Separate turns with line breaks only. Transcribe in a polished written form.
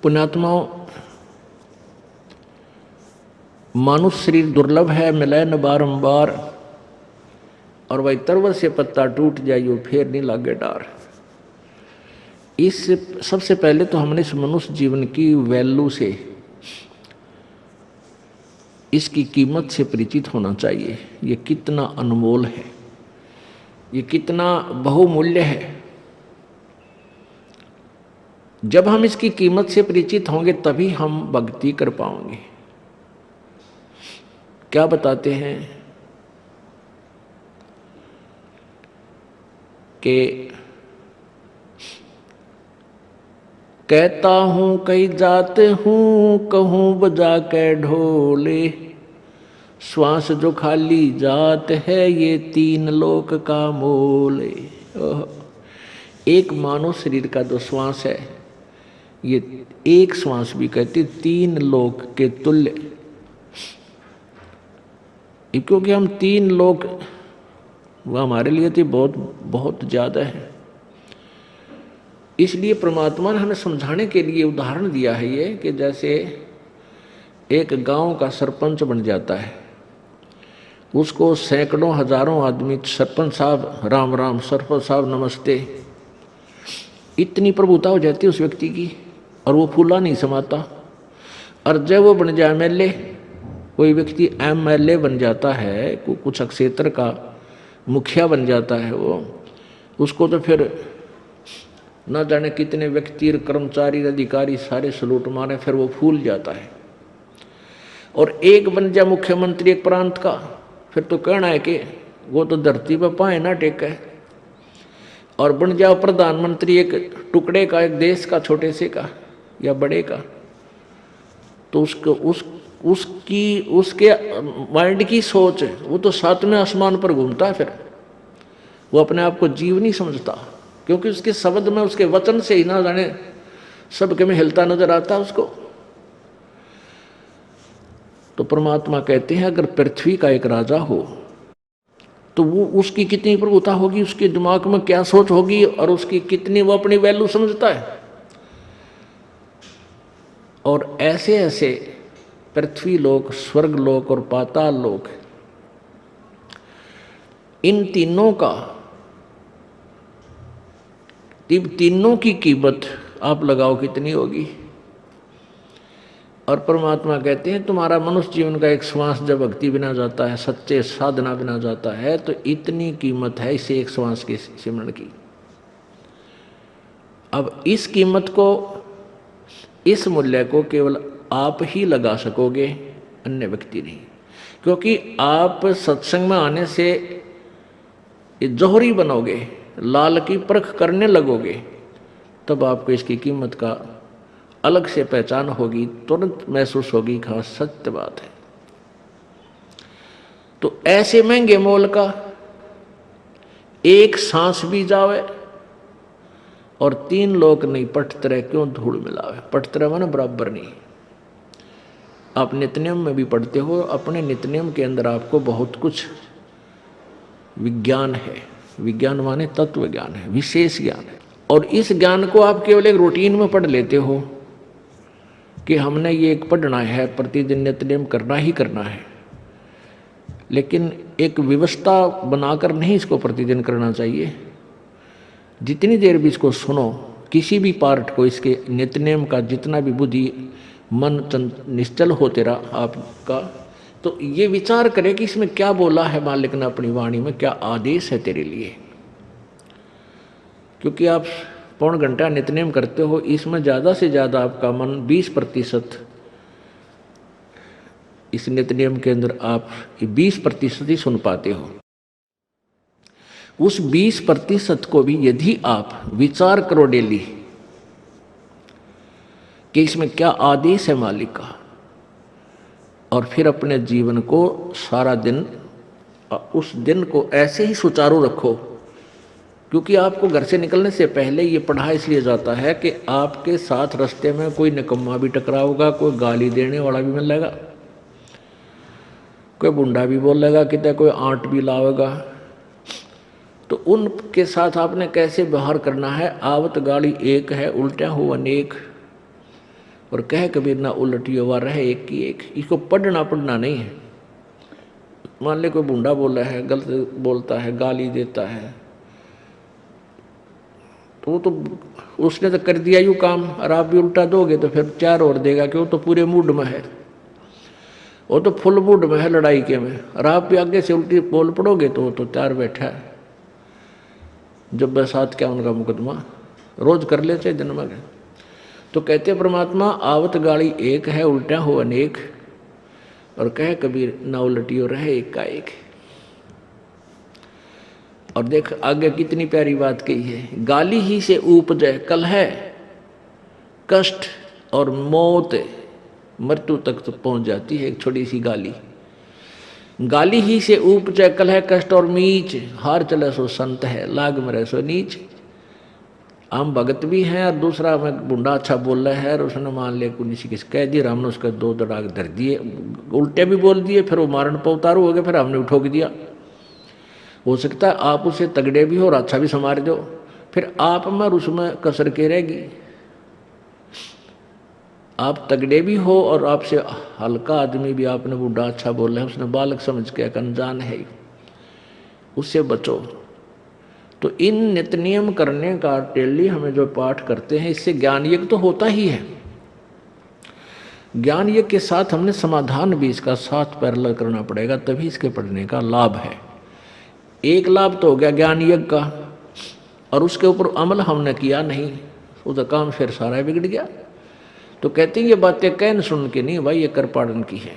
पुण्यात्माओं, मानुष शरीर दुर्लभ है, मिले न बारंबार, और वही तरवर से पत्ता टूट जाइयो फिर नहीं लागे डार। इस सबसे पहले तो हमने इस मनुष्य जीवन की वैल्यू से, इसकी कीमत से परिचित होना चाहिए। ये कितना अनमोल है, ये कितना बहुमूल्य है। जब हम इसकी कीमत से परिचित होंगे तभी हम भक्ति कर पाएंगे। क्या बताते हैं कि कहता हूँ कई जात हूँ, कहूँ बजा के ढोले, श्वास जो खाली जात है ये तीन लोक का मोले। एक मानव शरीर का जो श्वास है, ये एक श्वास भी कहते तीन लोक के तुल्य, क्योंकि हम तीन लोक वह हमारे लिए तो बहुत बहुत ज़्यादा है। इसलिए परमात्मा ने हमें समझाने के लिए उदाहरण दिया है ये, कि जैसे एक गांव का सरपंच बन जाता है, उसको सैकड़ों हजारों आदमी सरपंच साहब राम राम, सरपंच साहब नमस्ते, इतनी प्रभुता हो जाती है उस व्यक्ति की, और वो फूला नहीं समाता। और जब वो बन जाए एमएलए, कोई व्यक्ति एमएलए बन जाता है, कुछ क्षेत्र का मुखिया बन जाता है वो, उसको तो फिर न जाने कितने व्यक्ति, कर्मचारी, अधिकारी सारे सलूट मारे, फिर वो फूल जाता है। और एक बन जाए मुख्यमंत्री एक प्रांत का, फिर तो कहना है कि वो तो धरती पर पाए ना टेके। और बन जाओ प्रधानमंत्री एक टुकड़े का, एक देश का, छोटे से का या बड़े का, तो उसके माइंड की सोच है, वो तो सातवें आसमान पर घूमता है। फिर वो अपने आप को जीव नहीं समझता, क्योंकि उसके शब्द में, उसके वचन से ही ना जाने सबके में हिलता नजर आता उसको। तो परमात्मा कहते हैं अगर पृथ्वी का एक राजा हो तो वो उसकी कितनी प्रभुता होगी, उसके दिमाग में क्या सोच होगी, और उसकी कितनी वो अपनी वैल्यू समझता है। और ऐसे ऐसे पृथ्वी लोक, स्वर्ग लोक और पाताल लोक, इन तीनों की कीमत आप लगाओ कितनी होगी। और परमात्मा कहते हैं तुम्हारा मनुष्य जीवन का एक श्वास जब भक्ति बिना जाता है, सच्चे साधना बिना जाता है, तो इतनी कीमत है इसे एक श्वास के सिमरण की। अब इस कीमत को, इस मूल्य को केवल आप ही लगा सकोगे, अन्य व्यक्ति नहीं। क्योंकि आप सत्संग में आने से जौहरी बनोगे, लाल की परख करने लगोगे, तब आपको इसकी कीमत का अलग से पहचान होगी, तुरंत महसूस होगी। खास सत्य बात है। तो ऐसे महंगे मोल का एक सांस भी जावे और तीन लोग नहीं पटतरे क्यों धूल मिलावे। पटतरे माने बराबर नहीं। आप नित्यनियम में भी पढ़ते हो, अपने नित्यनियम के अंदर आपको बहुत कुछ विज्ञान है। विज्ञान माने तत्व ज्ञान है, विशेष ज्ञान है। और इस ज्ञान को आप केवल एक रूटीन में पढ़ लेते हो कि हमने ये एक पढ़ना है, प्रतिदिन नित्यनियम करना ही करना है, लेकिन एक व्यवस्था बनाकर नहीं इसको प्रतिदिन करना चाहिए। जितनी देर भी इसको सुनो, किसी भी पार्ट को, इसके नित्यनियम का जितना भी बुद्धि मन निश्चल हो तेरा आपका, तो ये विचार करे कि इसमें क्या बोला है मालिक ने अपनी वाणी में, क्या आदेश है तेरे लिए। क्योंकि आप पौन घंटा नित्यनेम करते हो, इसमें ज़्यादा से ज़्यादा आपका मन 20% इस नित्यनेम के अंदर आप 20% ही सुन पाते हो। उस 20% को भी यदि आप विचार करो डेली कि इसमें क्या आदेश है मालिक का, और फिर अपने जीवन को सारा दिन, उस दिन को ऐसे ही सुचारू रखो। क्योंकि आपको घर से निकलने से पहले ये पढ़ा इसलिए जाता है कि आपके साथ रास्ते में कोई निकम्मा भी टकराओगा, कोई गाली देने वाला भी मिलेगा, कोई बुंडा भी बोलेगा, कितने कोई आंट भी लावेगा। तो उनके साथ आपने कैसे व्यवहार करना है। आवत गाली एक है, उल्टा हो अनेक। और कह कबीर ना उलटियो वा रहे एक की एक। इसको पढ़ना नहीं है। मान ले कोई बूढ़ा बोला है, गलत बोलता है, गाली देता है, तो उसने तो कर दिया यूँ काम, और आप भी उल्टा दोगे तो फिर 4 और देगा कि वो तो पूरे मूड में है, वो तो फुल मूड में है लड़ाई के में, और आप भी आगे से उल्टी बोल पड़ोगे तो वो तो 4 बैठा है। जब बसात क्या उनका मुकदमा रोज कर लेते जन्म के। तो कहते परमात्मा आवत गाड़ी एक है, उल्टा हो अनेक, और कह कबीर ना उलटियो रहे एक का एक। और देख आगे कितनी प्यारी बात कही है, गाली ही से उपजे कलह, कष्ट और मौत, मृत्यु तक तो पहुंच जाती है एक छोटी सी गाली। गाली ही से उपजे कलह, कष्ट और मीच, हार चले सो संत है, लाग मरे सो नीच। हम भगत भी हैं और दूसरा में बूढ़ा अच्छा बोल रहा है, और उसने मान लिया किसी किस कह दिया, हमने उसका 2 दड़ाक धर दिए, उल्टे भी बोल दिए, फिर वो मारण पर उतारू हो गए, फिर हमने उठोक दिया। हो सकता है आप उसे तगड़े भी हो और अच्छा भी संवार दो, फिर आप में उसमें कसर के रहेगी। आप तगड़े भी हो और आपसे हल्का आदमी भी आपने बूढ़ा अच्छा बोला है, उसने बालक समझ के अनजान है, उससे बचो। तो इन नित्य नियम करने का डेली हमें जो पाठ करते हैं, इससे ज्ञान यज्ञ तो होता ही है। ज्ञान यज्ञ के साथ हमने समाधान भी इसका साथ पैरेलल करना पड़ेगा, तभी इसके पढ़ने का लाभ है। एक लाभ तो हो गया ज्ञान यज्ञ का, और उसके ऊपर अमल हमने किया नहीं, उसका काम फिर सारा बिगड़ गया। तो कहते हैं ये बातें कहन सुन के नहीं भाई, ये कर पाड़न की है।